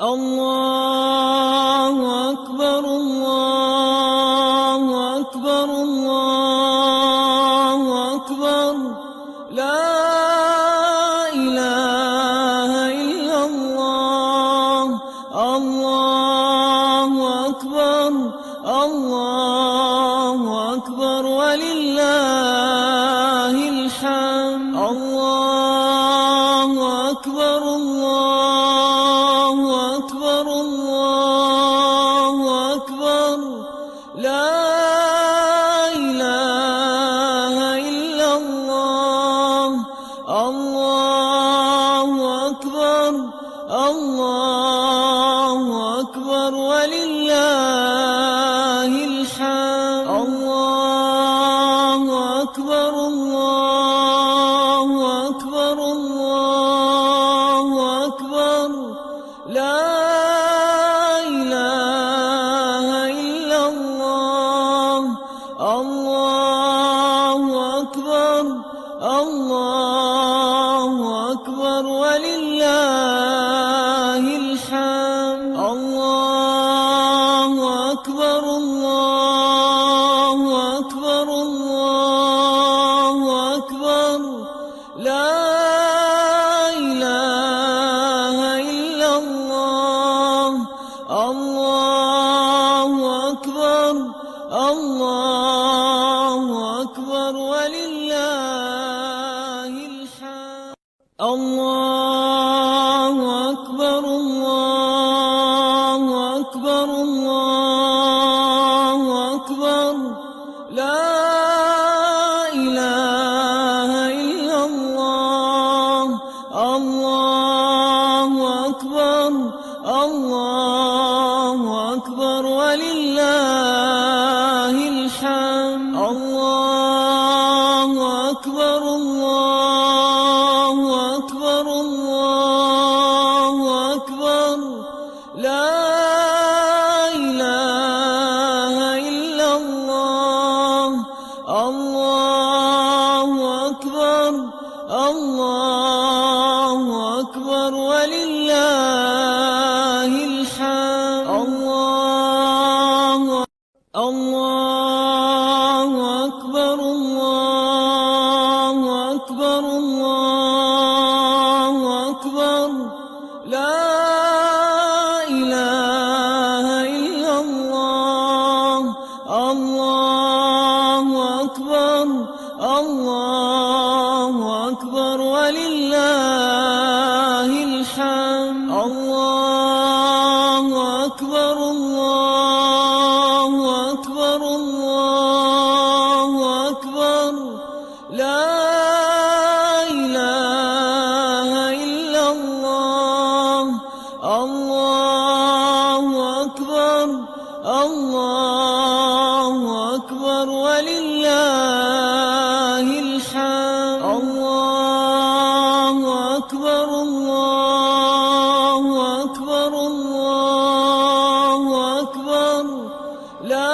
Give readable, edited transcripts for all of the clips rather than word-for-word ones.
الله أكبر الله أكبر الله أكبر لا إله إلا الله الله أكبر الله أكبر ولله الحمد الله أكبر الله أكبر الله أكبر لا إله إلا الله الله أكبر الله أكبر ولله الحمد الله أكبر الله أكبر الله أكبر لا إله إلا الله الله أكبر الله أكبر ولله الحمد الله أكبر الله أكبر الله أكبر لا إله إلا الله الله أكبر الله أكبر ولله الحمد الله أكبر الله أكبر الله أكبر لا إله إلا الله الله أكبر الله أكبر ولله الحمد الله أكبر الله أكبر الله أكبر لا إله إلا الله الله أكبر الله أكبر ولله الحمد الله أكبر الله أكبر الله أكبر لا إله إلا الله الله أكبر الله أكبر ولله الحمد الله أكبر الله أكبر الله أكبر لا إله إلا الله الله أكبر الله أكبر ولله الحمد الله أكبر الله أكبر الله أكبر لا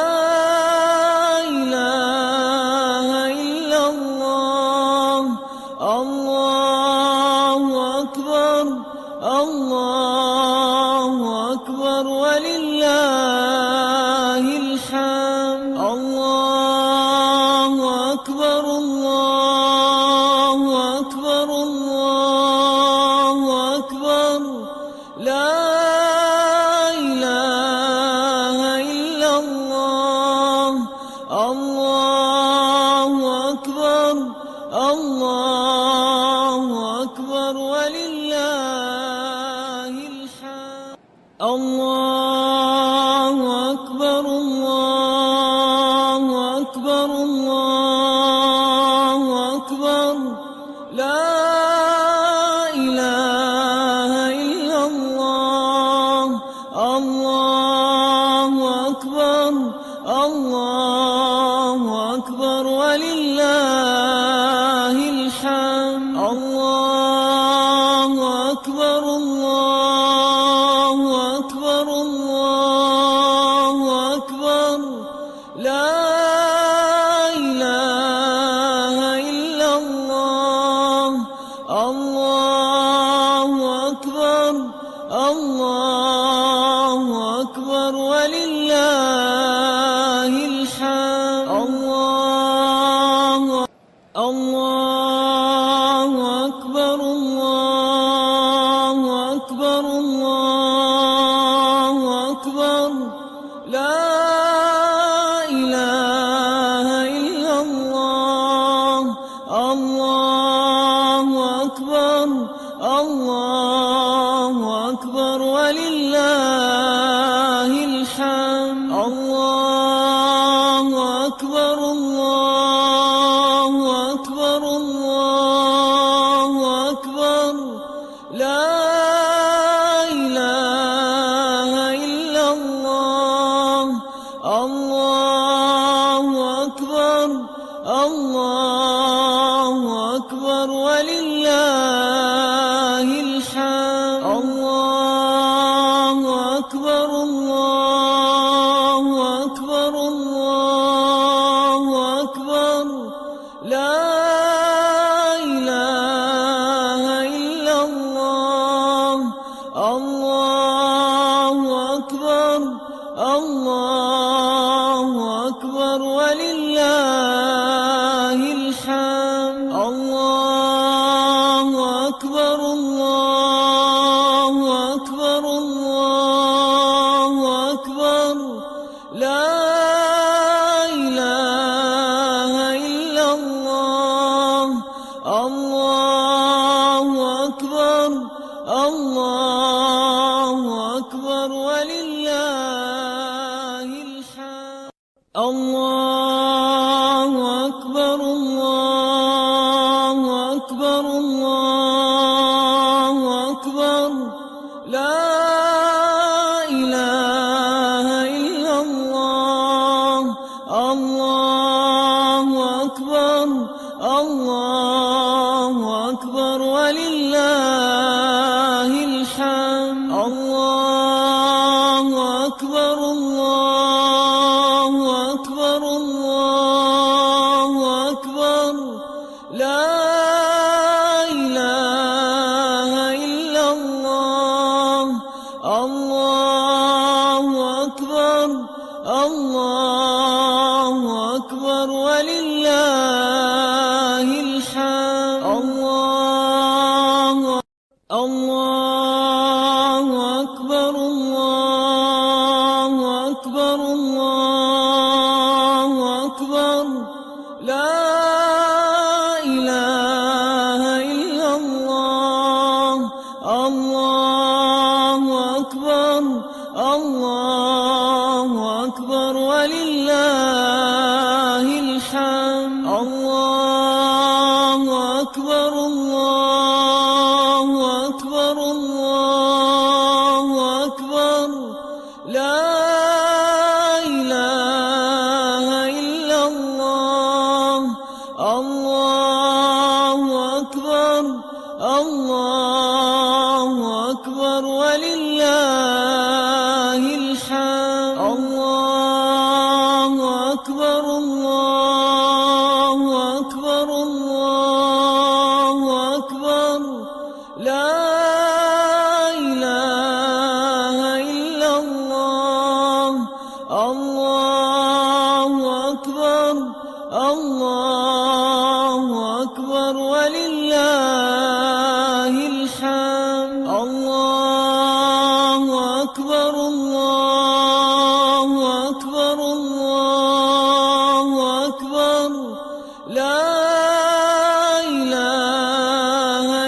إله إلا الله الله أكبر الله أكبر ولله الحمد الله أكبر الله أكبر الله أكبر لا إله إلا الله الله أكبر الله أكبر ولله الحمد الله أكبر الله أكبر الله أكبر لا إله إلا الله الله أكبر الله أكبر ولله الحمد الله أكبر الله أكبر الله أكبر ولله الحمد. الله أكبر الله أكبر الله أكبر لا إله إلا الله. الله أكبر الله أكبر ولله الحمد. الله أكبر الله أكبر الله أكبر لا إله إلا الله. الله أكبر الله أكبر ولله الحمد. الله أكبر الله أكبر الله أكبر لا إله إلا الله. الله أكبر الله أكبر ولله الحمد. الله أكبر الله أكبر الله أكبر لا إله إلا الله. الله أكبر الله أكبر ولله الحمد. الله أكبر الله أكبر الله أكبر لا إله إلا الله. الله أكبر الله أكبر ولله الحمد. الله أكبر الله أكبر الله أكبر لا إله إلا الله. الله أكبر الله أكبر ولله الحمد. الله أكبر الله أكبر الله أكبر لا إله إلا الله. الله أكبر الله أكبر ولله الحمد. الله أكبر الله أكبر الله أكبر لا إله إلا الله. الله أكبر الله أكبر ولله الحمد. الله أكبر الله أكبر الله أكبر لا إله إلا الله. الله أكبر الله أكبر ولله الحمد. الله أكبر الله أكبر الله أكبر لا إله إلا الله. الله أكبر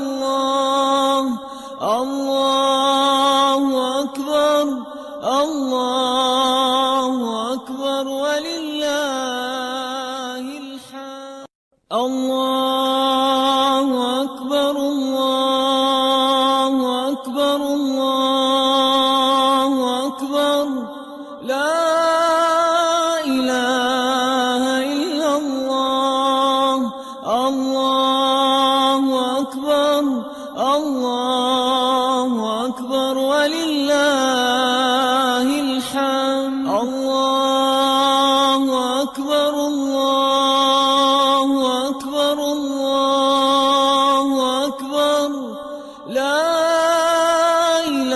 الله أكبر ولله الحمد. الله أكبر الله أكبر الله أكبر لا إله إلا الله. الله أكبر الله أكبر ولله الحمد. الله أكبر الله أكبر الله أكبر لا إله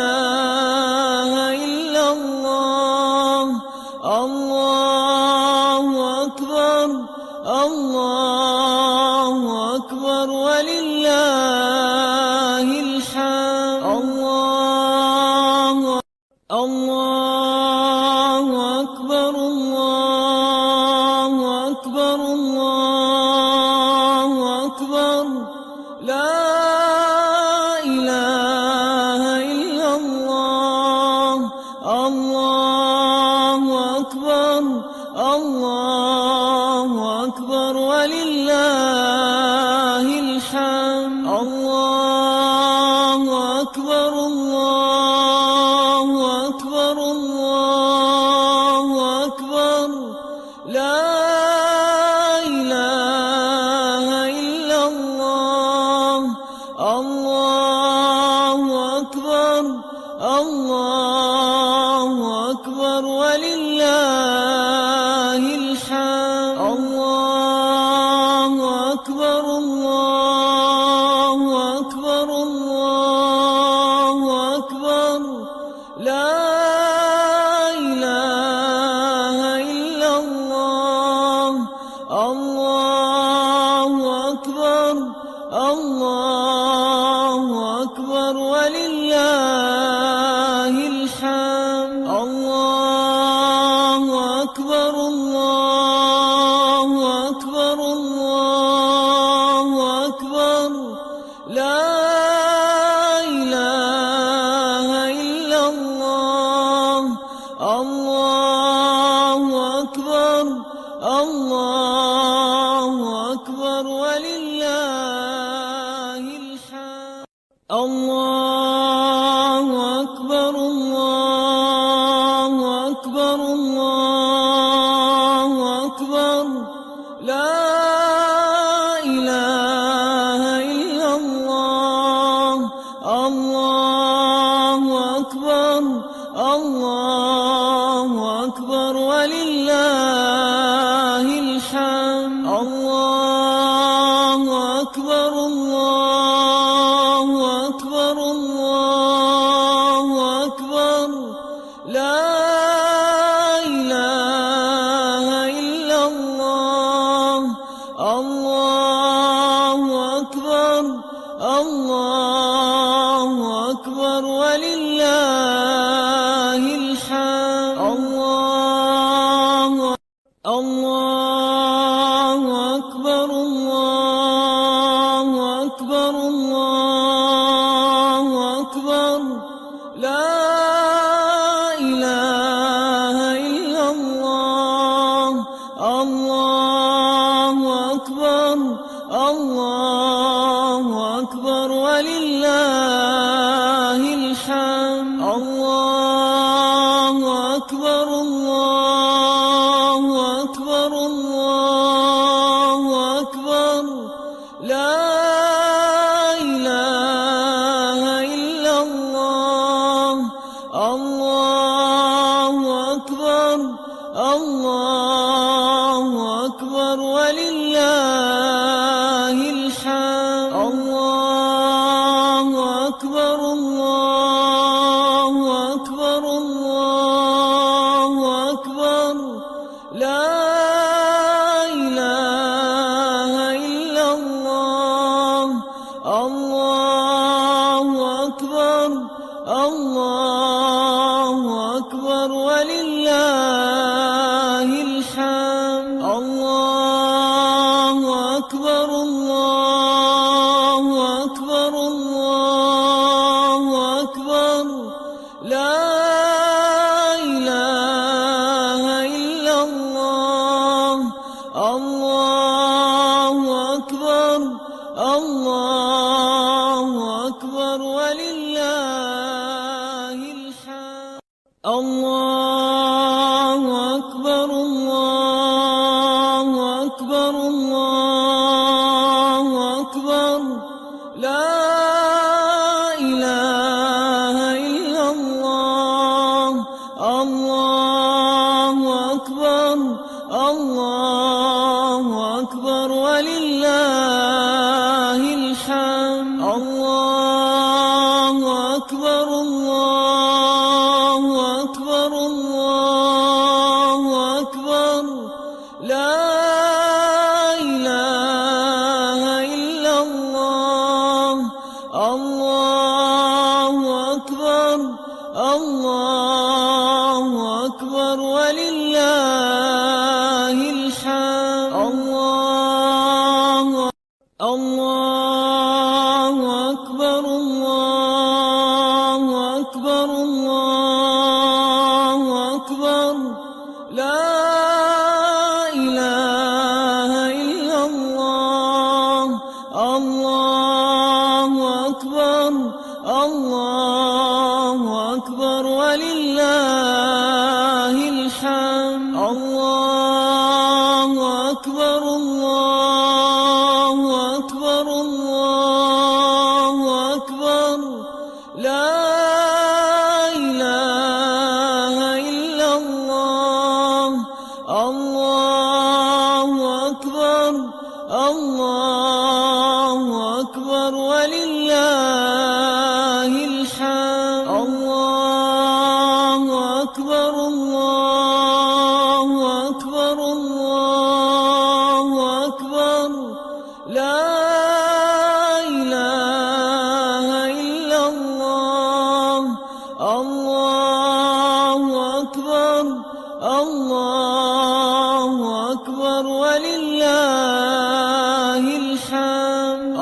الله أكبر الله أكبر الله أكبر لا إله إلا الله الله أكبر الله أكبر ولله الحمد الله أكبر الله أكبر الله أكبر لا إله إلا الله الله أكبر الله أكبر ولله الحمد الله أكبر الله أكبر الله أكبر لا إله إلا الله الله أكبر الله أكبر ولله الحمد الله أكبر الله أكبر الله أكبر لا إله إلا الله الله أكبر الله أكبر ولله الحمد الله أكبر الله أكبر الله أكبر لا إله إلا الله الله أكبر الله أكبر ولله الحمد الله أكبر الله أكبر الله أكبر لا إله إلا الله الله أكبر الله أكبر ولله الحمد الله الله أكبر الله أكبر الله أكبر لا إله إلا الله الله أكبر الله أكبر ولله الحمد الله أكبر الله أكبر الله أكبر لا إله إلا الله الله أكبر الله أكبر ولله الحمد الله أكبر الله أكبر الله أكبر لا إله إلا الله الله أكبر الله أكبر ولله الحمد الله أكبر الله أكبر الله أكبر لا إله إلا الله الله أكبر الله أكبر ولله الحمد الله أكبر الله أكبر الله أكبر لا إله إلا الله الله أكبر الله أكبر ولله الحمد الله أكبر الله أكبر الله أكبر لا إله إلا الله الله أكبر الله أكبر الله أكبر لا إله إلا الله الله أكبر الله أكبر ولله الحمد الله أكبر الله أكبر الله أكبر لا إله إلا الله الله أكبر الله أكبر ولله الحمد الله أكبر الله أكبر الله أكبر لا إله إلا الله الله أكبر الله أكبر ولله الحمد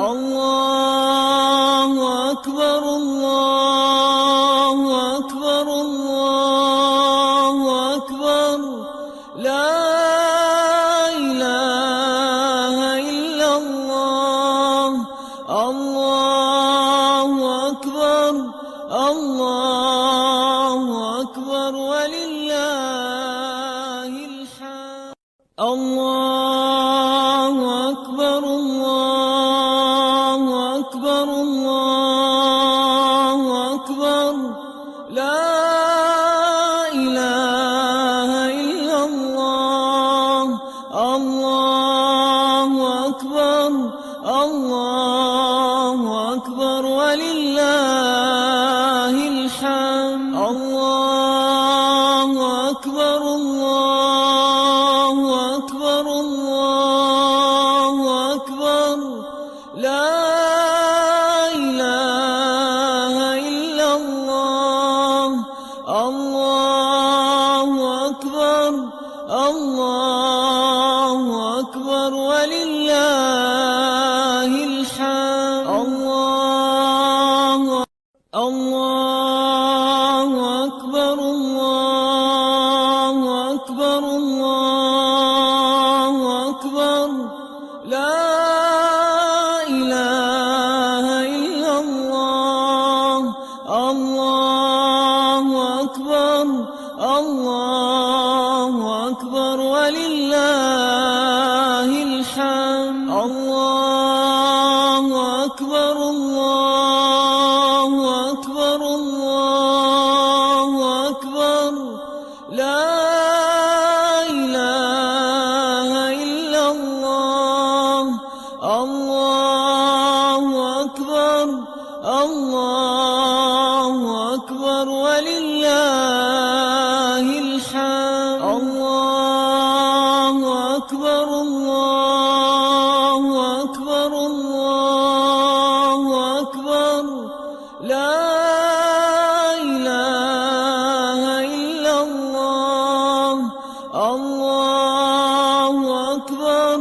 الله أكبر الله أكبر الله أكبر لا إله إلا الله الله أكبر الله أكبر ولله الحمد الله أكبر الله أكبر الله أكبر لا إله إلا الله الله أكبر الله أكبر ولله الحمد الله أكبر الله أكبر الله أكبر لا إله إلا الله الله أكبر الله أكبر ولله الحمد الله أكبر الله أكبر الله أكبر لا إله إلا الله الله أكبر الله أكبر ولله الحمد الله أكبر الله أكبر الله أكبر لا إله إلا الله الله أكبر الله أكبر ولله الحمد الله أكبر الله أكبر الله أكبر لا إله إلا الله الله أكبر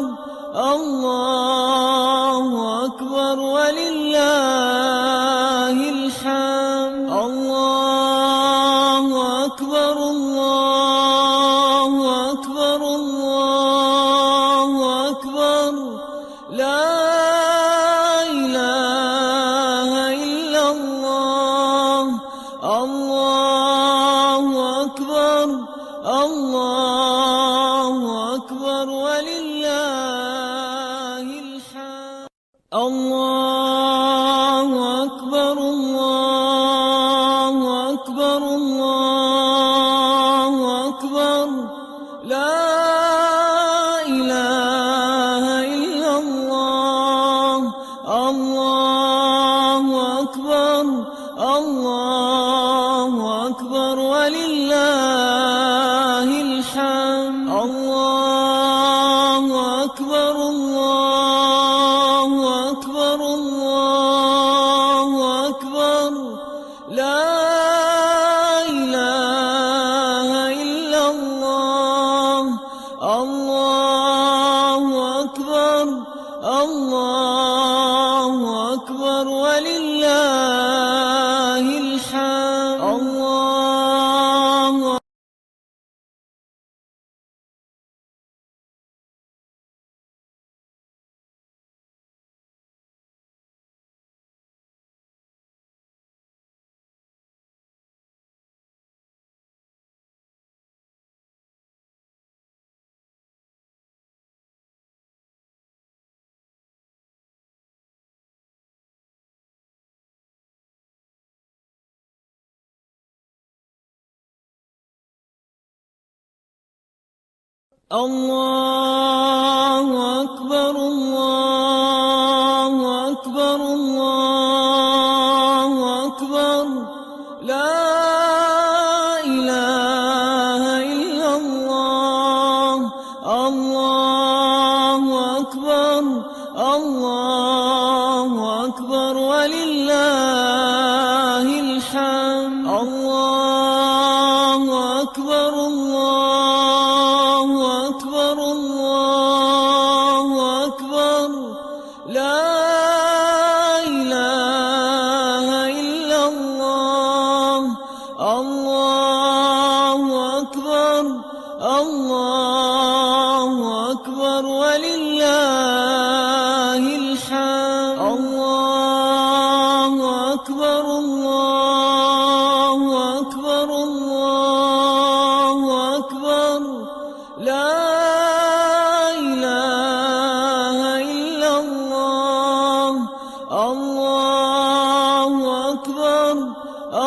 الله أكبر ولله الحمد الله أكبر الله أكبر الله أكبر لا إله إلا الله الله أكبر الله أكبر ولله الحمد الله أكبر الله أكبر الله أكبر لا إله إلا الله الله أكبر الله أكبر ولله الحمد الله أكبر الله أكبر الله أكبر لا الله أكبر الله أكبر الله أكبر لا إله إلا الله الله أكبر الله أكبر ولله الحمد الله أكبر الله أكبر الله أكبر لا إله إلا الله الله أكبر الله أكبر ولله الحمد الله أكبر الله أكبر الله أكبر لا إله إلا الله الله أكبر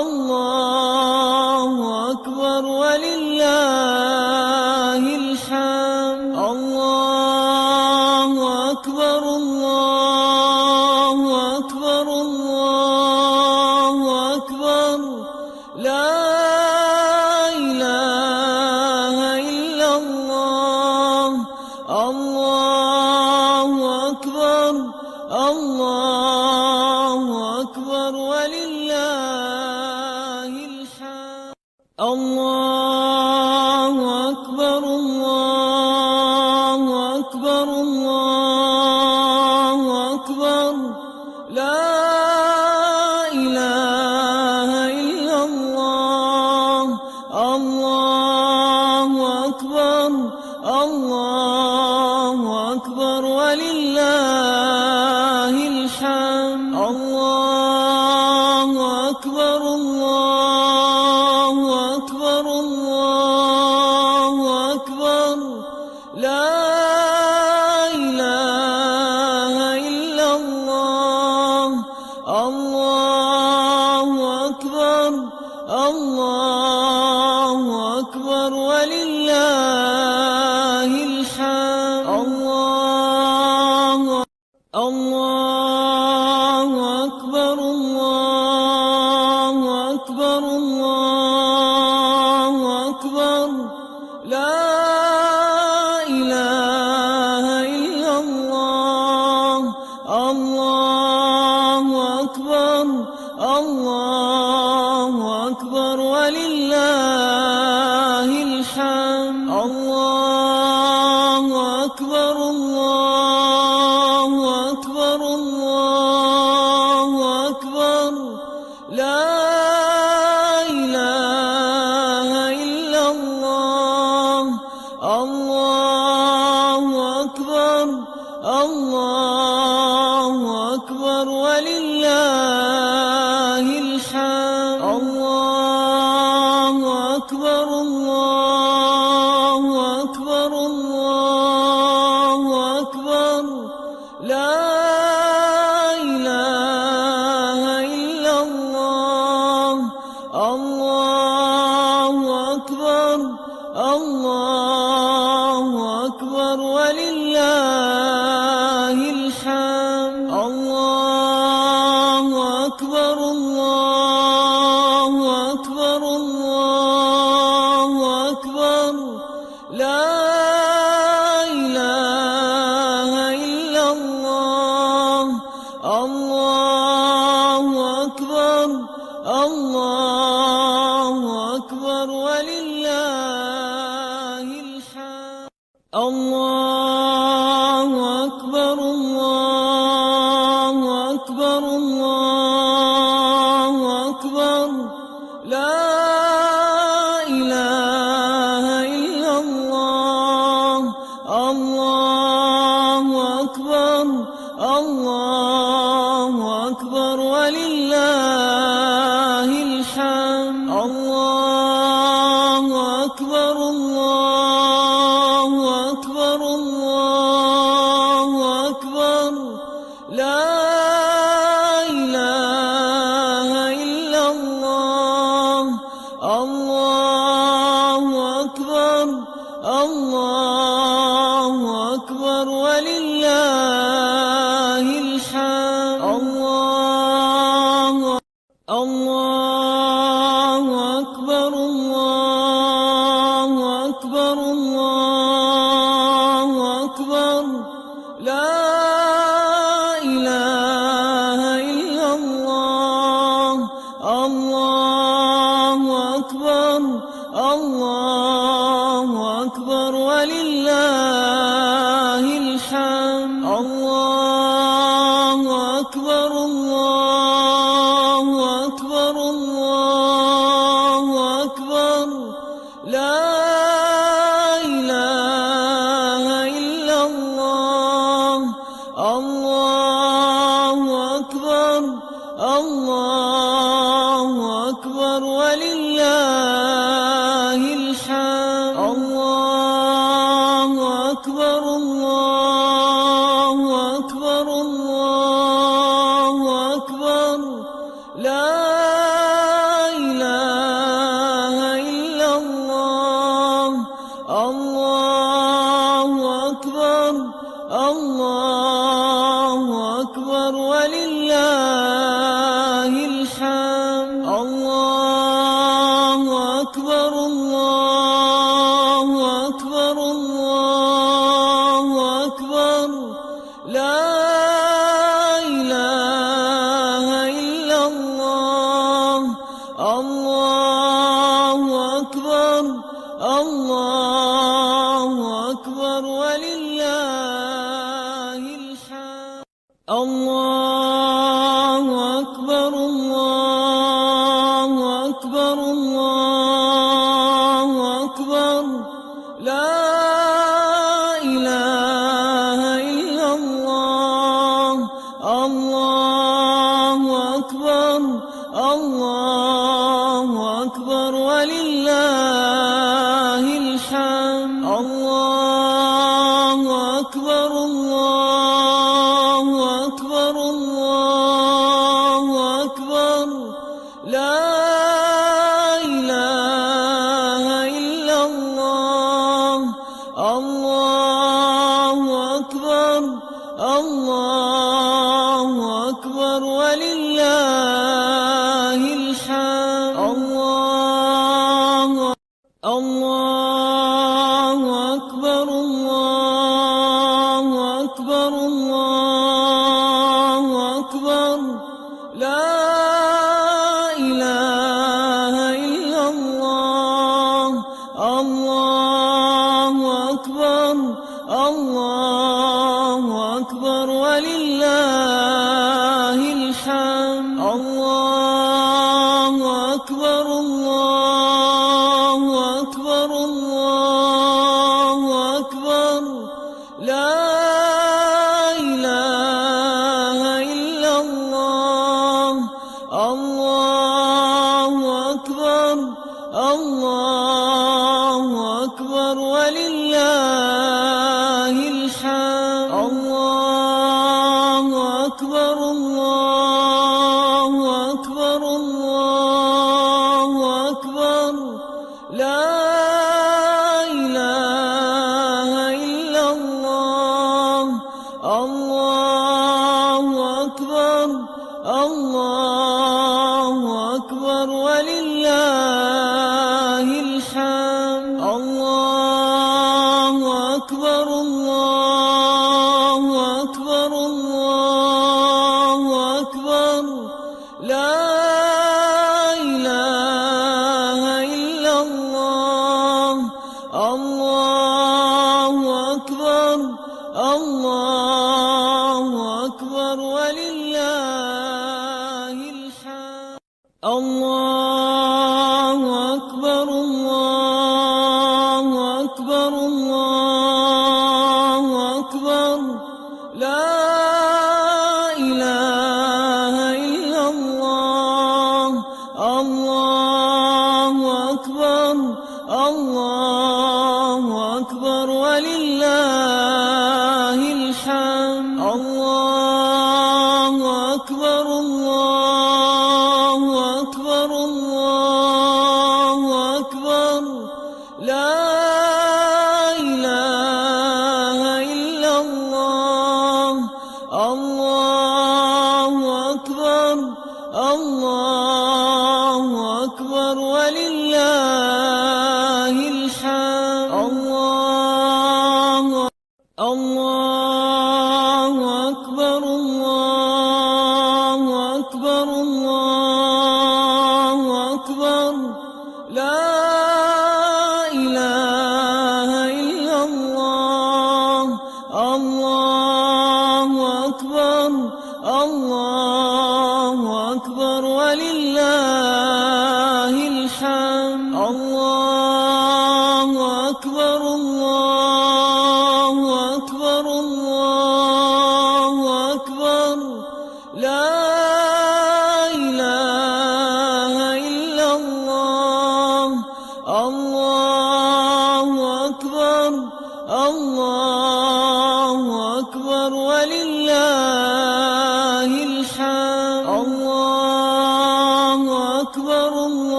الله أكبر ولله الحمد الله أكبر الله أكبر الله أكبر لا إله إلا الله الله أكبر الله أكبر ولله الحمد الله أكبر الله أكبر الله أكبر لا إله إلا الله الله أكبر الله أكبر ولله الحمد الله أكبر الله أكبر الله أكبر لا إله إلا الله الله أكبر الله أكبر ولله الحمد الله أكبر الله أكبر الله أكبر لا إله إلا الله الله أكبر الله أكبر ولله الحمد الله أكبر الله أكبر الله أكبر لا إله إلا الله الله أكبر الله أكبر ولله الحمد الله أكبر الله أكبر الله أكبر لا إله إلا الله الله أكبر الله أكبر ولله الحمد الله أكبر الله أكبر الله أكبر لا إله إلا الله الله أكبر الله أكبر ولله الحمد الله أكبر الله أكبر الله أكبر لا إله إلا الله الله أكبر الله أكبر ولله الحمد الله أكبر الله أكبر الله أكبر لا إله إلا الله الله أكبر الله ولله الحمد. الله أكبر الله أكبر الله أكبر لا إله إلا الله. الله أكبر الله أكبر ولله الحمد. الله أكبر الله أكبر الله أكبر لا إله إلا الله. الله أكبر الله أكبر ولله الحمد. الله أكبر الله أكبر الله أكبر لا إله إلا الله. الله أكبر الله أكبر ولله الحمد. الله أكبر الله أكبر الله أكبر لا إله إلا الله. الله أكبر الله أكبر ولله الحمد. الله أكبر الله أكبر الله أكبر لا إله إلا الله. الله أكبر الله أكبر ولله الحمد. الله أكبر الله أكبر الله أكبر لا إله إلا الله. الله أكبر الله أكبر ولله الحمد. الله أكبر الله أكبر الله أكبر لا إله إلا الله. الله أكبر الله أكبر ولله الحمد. الله أكبر الله أكبر الله أكبر لا إله إلا الله. الله أكبر الله أكبر ولله الحمد. الله أكبر الله أكبر الله أكبر لا إله إلا الله. الله أكبر الله أكبر ولله الحمد. الله أكبر الله أكبر الله أكبر لا إله إلا الله. الله أكبر الله أكبر ولله الحمد. الله أكبر الله أكبر الله أكبر لا إله إلا الله. الله أكبر الله أكبر ولله الحمد. الله أكبر الله أكبر الله أكبر لا إله إلا الله.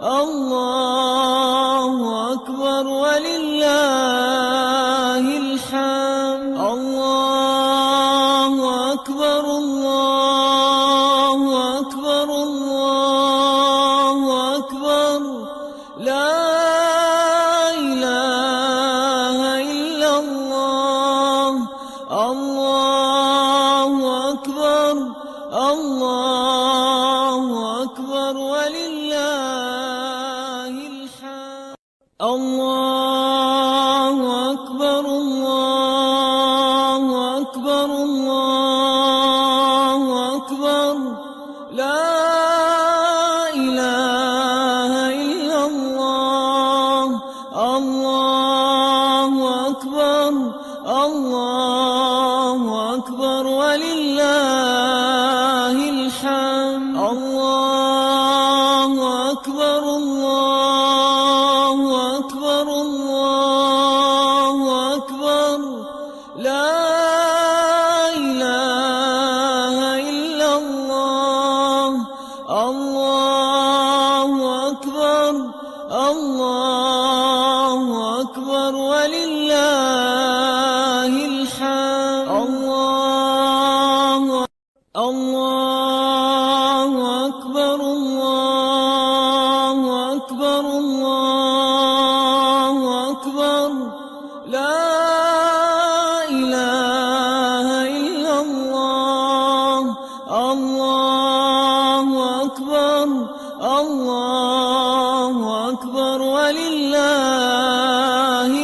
الله أكبر ولله الحمد الله أكبر الله أكبر الله أكبر لا إله إلا الله الله أكبر الله أكبر ولله الحمد الله أكبر الله أكبر الله أكبر لا إله إلا الله الله أكبر الله أكبر ولله الحمد الله أكبر الله أكبر الله أكبر لا إله إلا الله الله أكبر الله أكبر ولله الحمد الله أكبر الله أكبر الله أكبر لا إله إلا الله الله أكبر الله أكبر ولله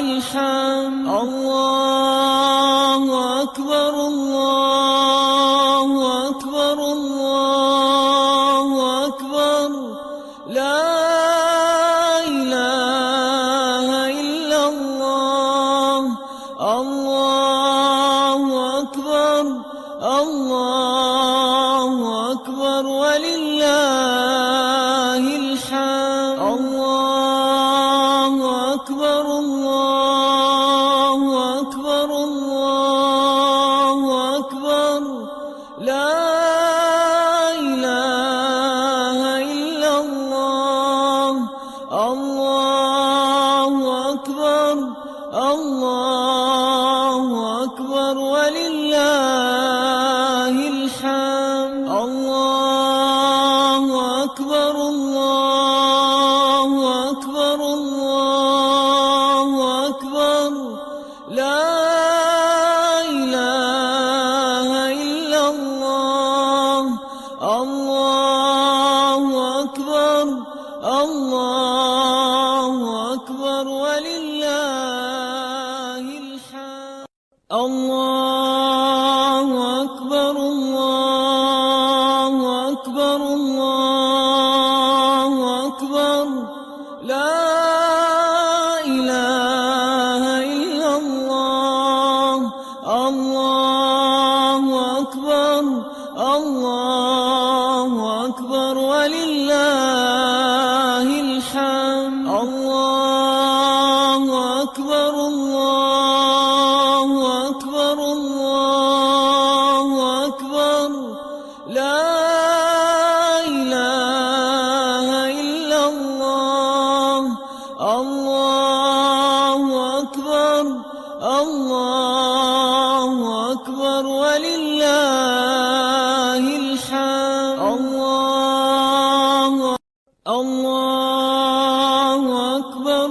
الحمد الله أكبر الله أكبر الله أكبر لا إله إلا الله الله أكبر الله أكبر ولله الحمد الله أكبر الله أكبر الله أكبر لا إله إلا الله الله أكبر الله أكبر ولله الحمد الله أكبر الله أكبر الله أكبر لا إله إلا الله الله أكبر الله أكبر ولله الحمد الله أكبر الله أكبر الله أكبر لا إله إلا الله الله أكبر الله أكبر ولله الحمد الله أكبر الله أكبر الله أكبر لا إله إلا الله الله أكبر الله أكبر ولله الحمد الله أكبر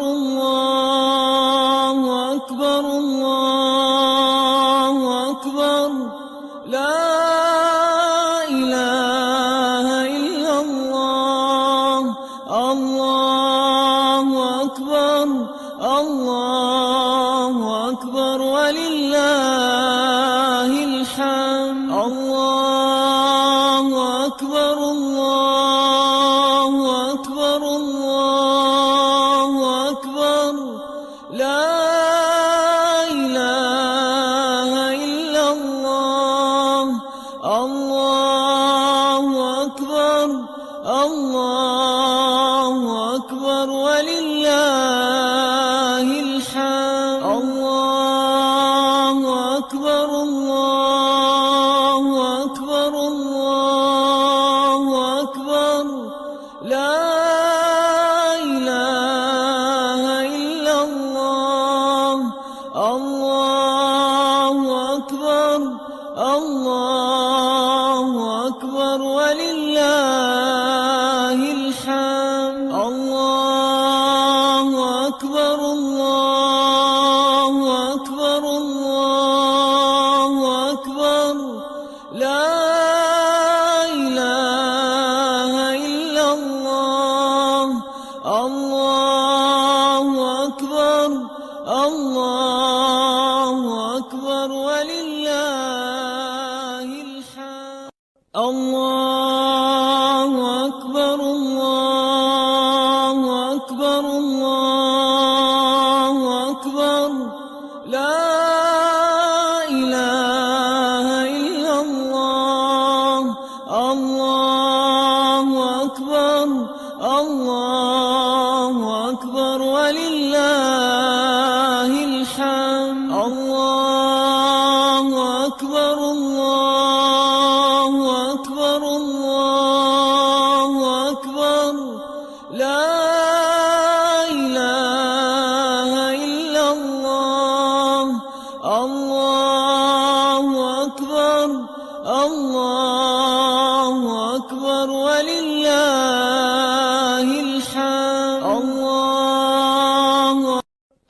الله أكبر الله أكبر ولله الحمد الله أكبر الله أكبر الله أكبر لا إله إلا الله الله أكبر الله أكبر ولله الحمد الله أكبر الله أكبر الله أكبر لا إله إلا الله الله أكبر الله أكبر ولله الحمد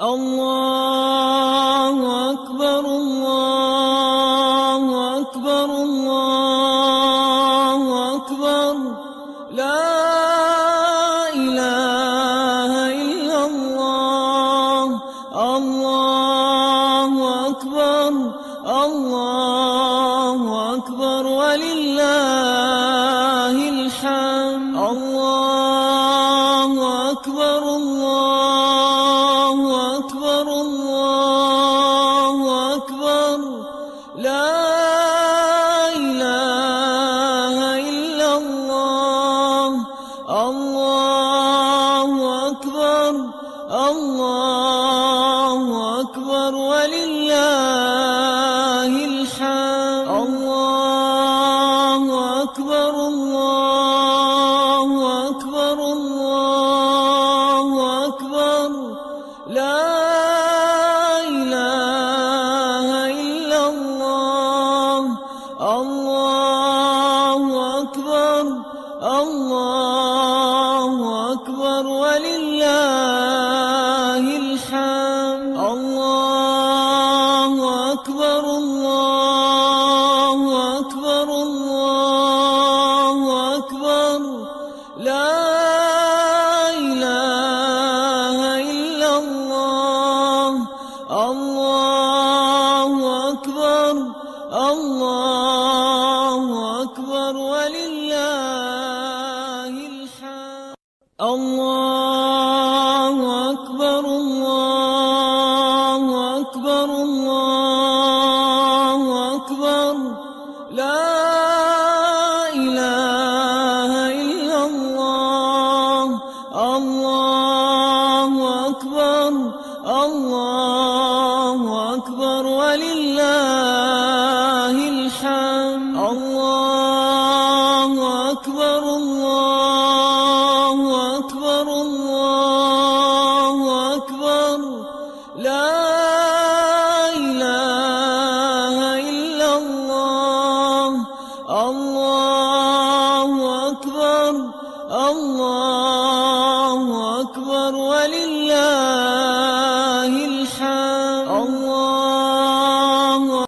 الله أكبر الله أكبر الله أكبر لا إله إلا الله الله أكبر الله أكبر ولله الحمد الله أكبر الله أكبر الله أكبر لا إله إلا الله الله أكبر الله أكبر ولله الحمد الله أكبر الله أكبر الله أكبر لا إله إلا الله الله أكبر الله أكبر ولله الحمد الله أكبر الله أكبر الله أكبر لا إله إلا الله الله أكبر الله أكبر ولله الحمد الله أكبر الله أكبر الله أكبر لا إله إلا الله الله أكبر الله أكبر ولله الحمد الله أكبر الله أكبر الله أكبر لا إله إلا الله الله أكبر الله أكبر ولله الحمد الله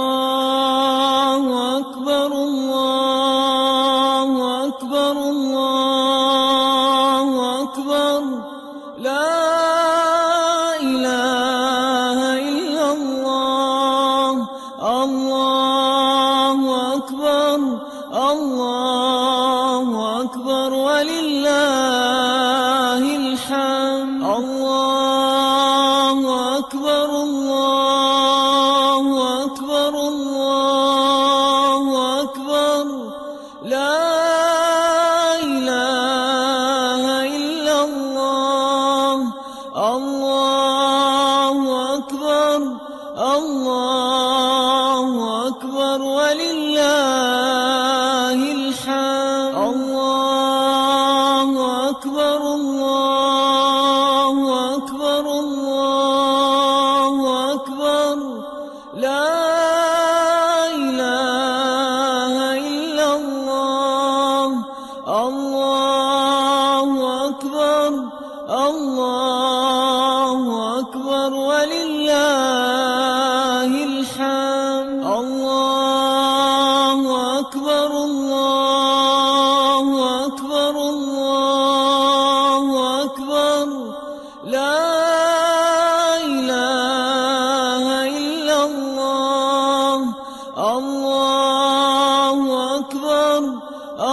الله أكبر الله أكبر الله أكبر لا إله إلا الله الله أكبر الله أكبر ولله الحمد الله أكبر الله أكبر الله أكبر لا إله إلا الله الله أكبر الله أكبر ولله الحمد الله الله أكبر الله أكبر ولله الحمد الله أكبر الله أكبر الله أكبر لا إله إلا الله الله أكبر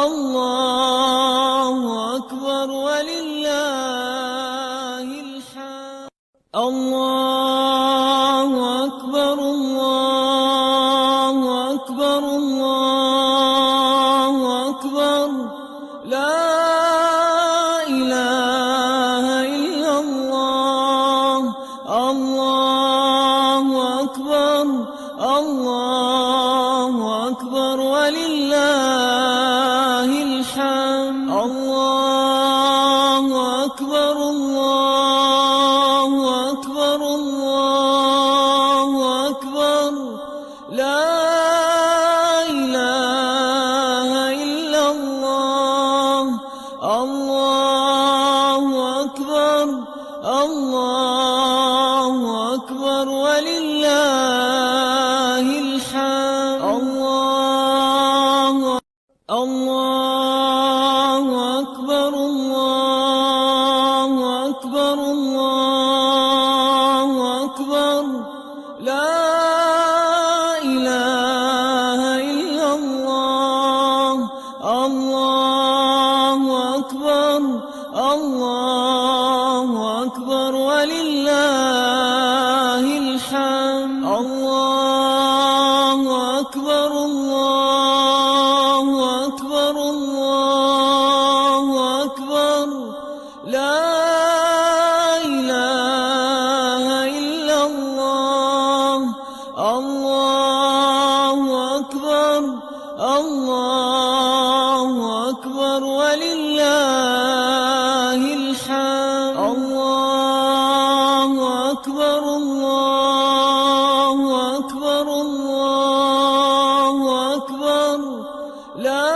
الله أكبر ولله الحمد الله أكبر الله أكبر الله أكبر لا إله إلا الله الله أكبر الله أكبر ولله الحمد الله أكبر الله أكبر الله أكبر لا إله إلا الله الله أكبر الله أكبر ولله الحمد الله أكبر الله أكبر الله أكبر لا إله إلا الله الله أكبر الله أكبر ولله الحمد الله أكبر الله أكبر الله أكبر لا إله إلا الله الله أكبر الله أكبر ولله الحمد الله أكبر الله أكبر الله أكبر لا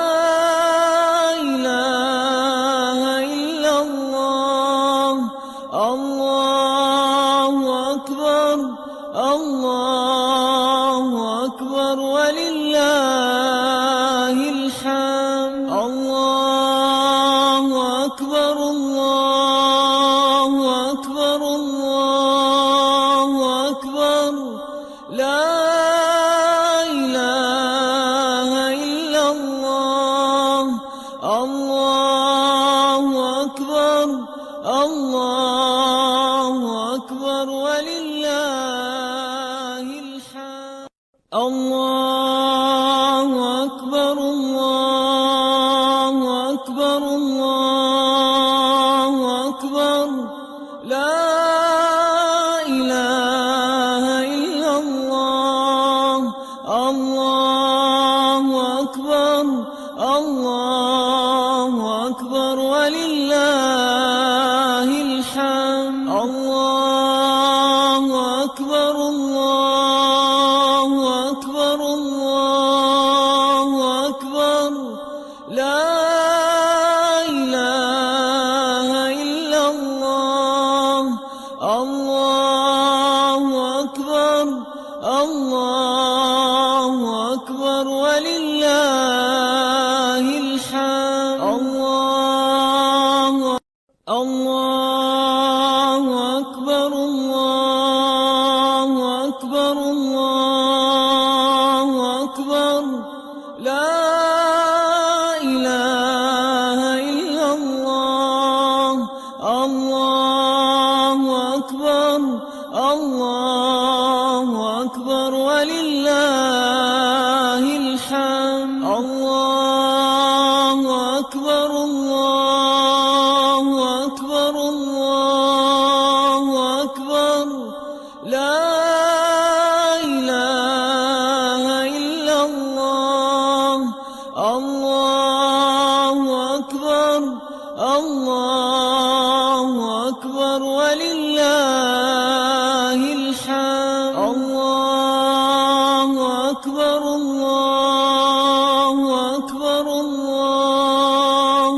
إله إلا الله الله أكبر الله أكبر ولله الحمد الله أكبر الله أكبر الله أكبر لا إله إلا الله الله أكبر الله أكبر ولله الحمد الله أكبر الله أكبر الله أكبر لا إله إلا الله الله أكبر الله أكبر ولله الحمد الله أكبر الله أكبر الله أكبر لا إله إلا الله الله أكبر الله أكبر ولله الحمد الله أكبر الله أكبر الله أكبر لا إله إلا الله الله أكبر الله أكبر ولله الحمد الله أكبر الله أكبر الله أكبر لا إله إلا الله الله أكبر الله أكبر ولله الحمد الله أكبر الله أكبر الله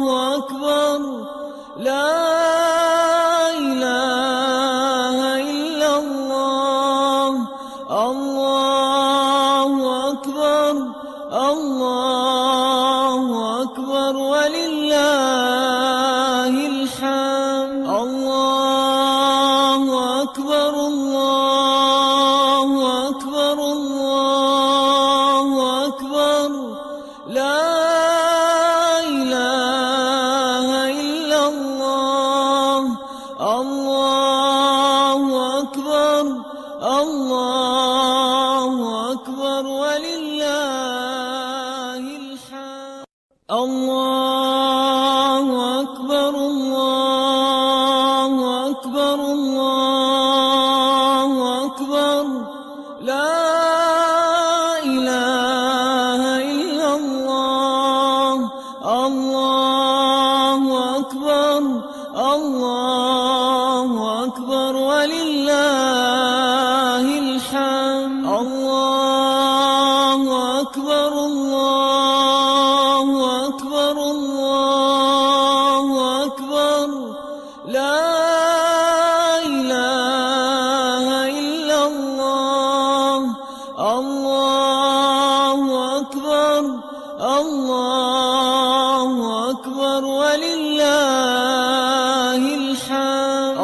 ولله الحمد.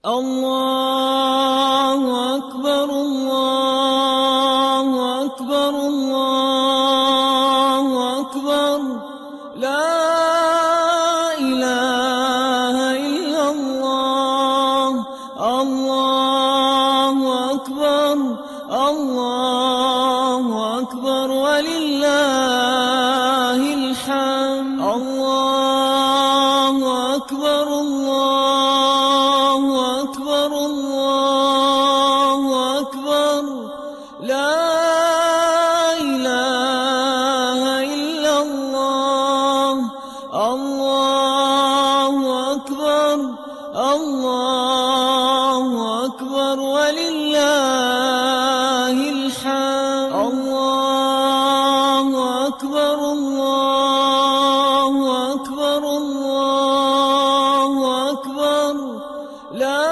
الله أكبر الله أكبر الله أكبر لا إله إلا الله. الله أكبر الله أكبر ولله الحمد. الله أكبر الله أكبر الله أكبر لا إله إلا الله. الله أكبر الله أكبر ولله الحمد. الله أكبر الله أكبر الله أكبر لا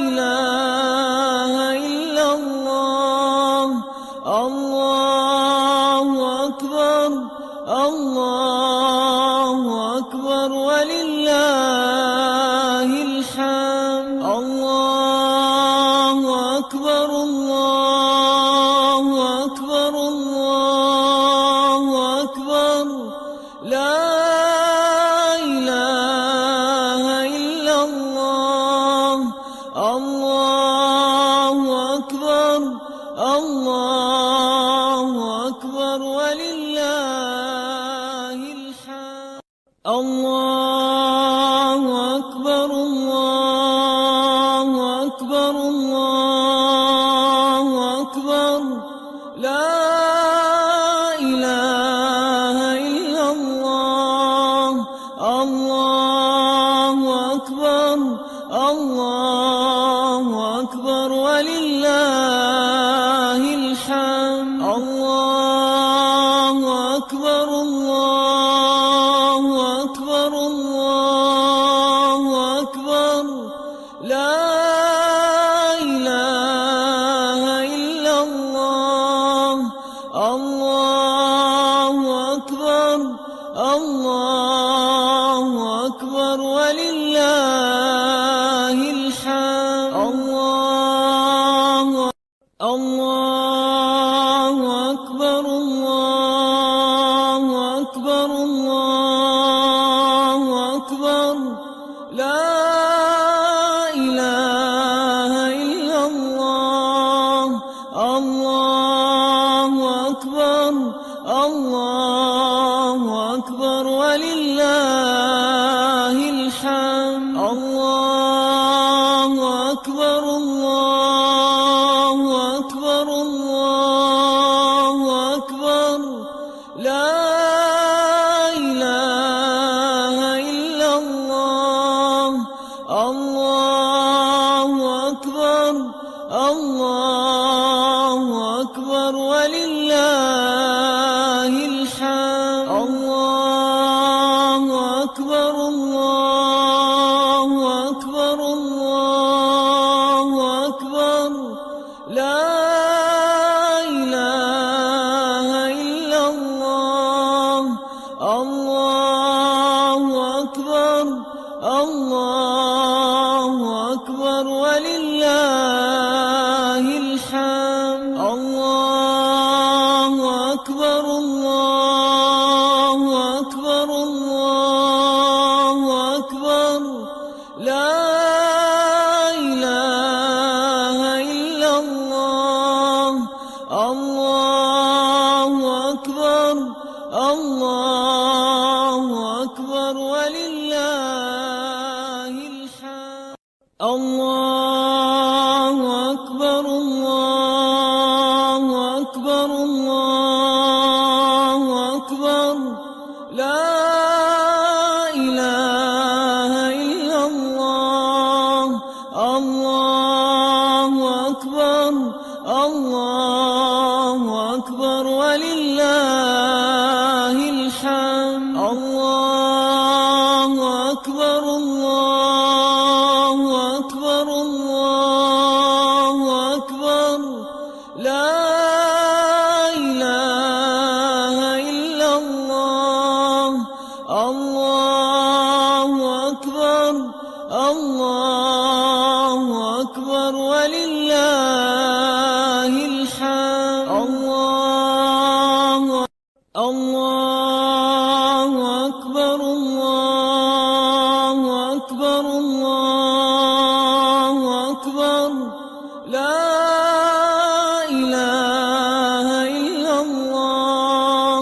إله إلا الله. الله أكبر الله أكبر ولله الحمد. الله أكبر الله أكبر الله أكبر لا إله إلا الله. الله أكبر الله أكبر ولله الحمد. الله أكبر الله أكبر الله أكبر لا إله إلا الله. الله أكبر الله أكبر ولله الحمد. الله أكبر الله أكبر الله أكبر لا إله إلا الله. الله أكبر الله أكبر ولله الحمد. الله أكبر الله أكبر الله أكبر لا إله إلا الله. الله أكبر الله أكبر ولله الحمد. الله أكبر الله أكبر الله أكبر لا إله إلا الله. الله أكبر الله أكبر ولله الحمد. الله أكبر الله أكبر الله أكبر لا إله إلا الله. الله أكبر الله أكبر ولله الحمد. الله أكبر الله أكبر الله أكبر لا إله إلا الله. الله أكبر الله أكبر ولله الحمد. الله أكبر الله أكبر الله أكبر لا إله إلا الله. الله أكبر الله أكبر ولله الحمد. الله أكبر الله أكبر الله أكبر لا إله إلا الله. الله أكبر الله أكبر ولله الحمد الله أكبر الله أكبر الله أكبر لا إله إلا الله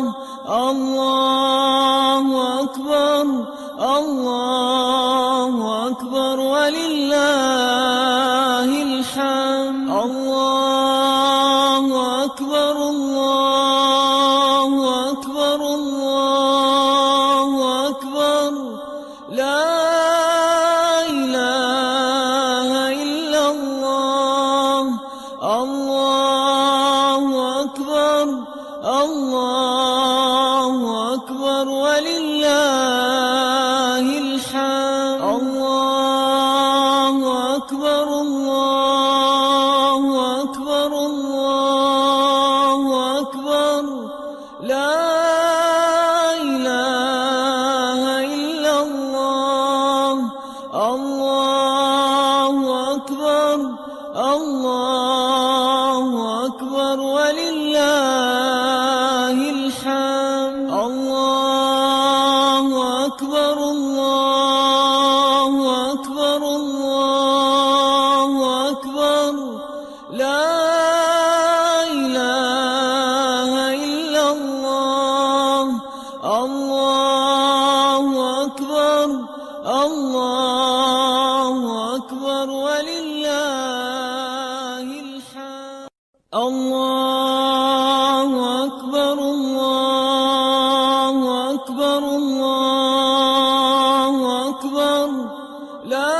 الله أكبر الله أكبر ولله الحمد الله أكبر الله أكبر الله أكبر لا إله إلا الله الله أكبر الله أكبر ولله الحمد الله أكبر الله أكبر الله أكبر لا إله إلا الله الله أكبر الله أكبر ولله الحمد الله أكبر الله أكبر الله أكبر لا إله إلا الله الله أكبر الله أكبر ولله الحمد الله أكبر الله أكبر الله أكبر لا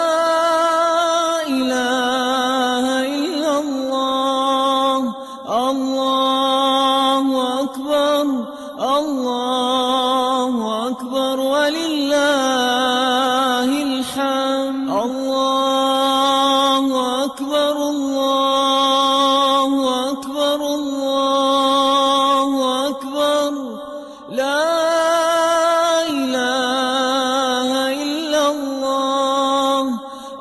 إله إلا الله الله أكبر الله أكبر ولله الحمد الله أكبر الله أكبر الله أكبر لا إله إلا الله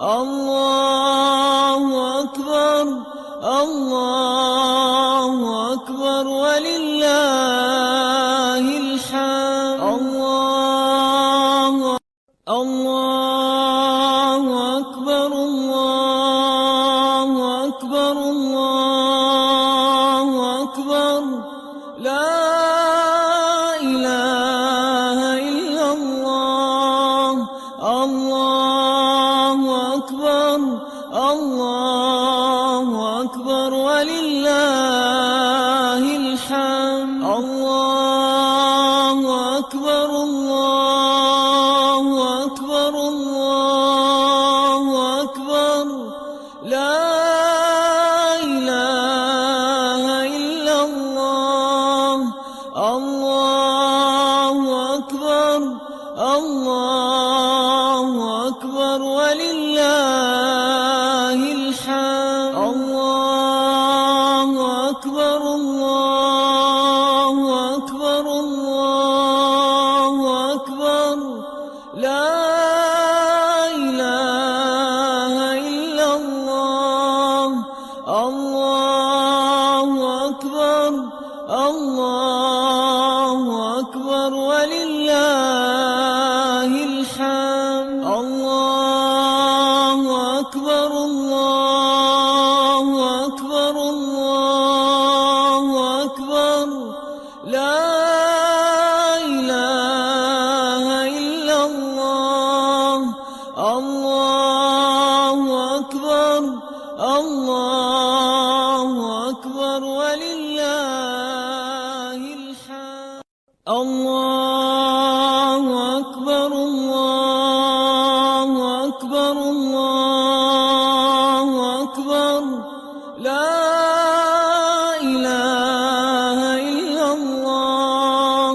الله أكبر الله أكبر ولله الحمد الله أكبر الله أكبر الله أكبر لا إله إلا الله الله أكبر الله أكبر ولله الحمد الله أكبر الله أكبر الله أكبر لا إله إلا الله الله أكبر الله أكبر ولله الحمد الله أكبر الله أكبر الله أكبر لا إله إلا الله الله أكبر الله أكبر ولله الحمد الله أكبر الله أكبر الله أكبر لا إله إلا الله الله أكبر الله أكبر ولله الحمد الله أكبر الله أكبر الله أكبر لا إله إلا الله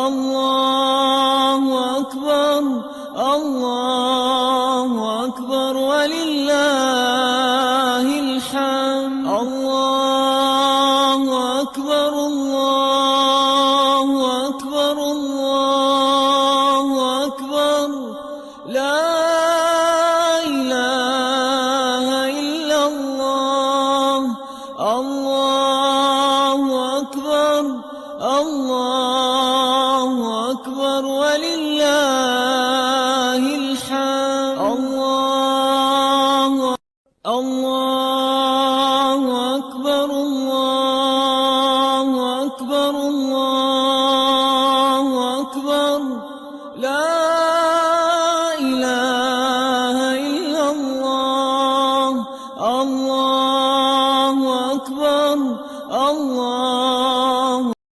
الله أكبر الله أكبر ولله الحمد الله أكبر الله أكبر الله أكبر ولله الحمد. الله الله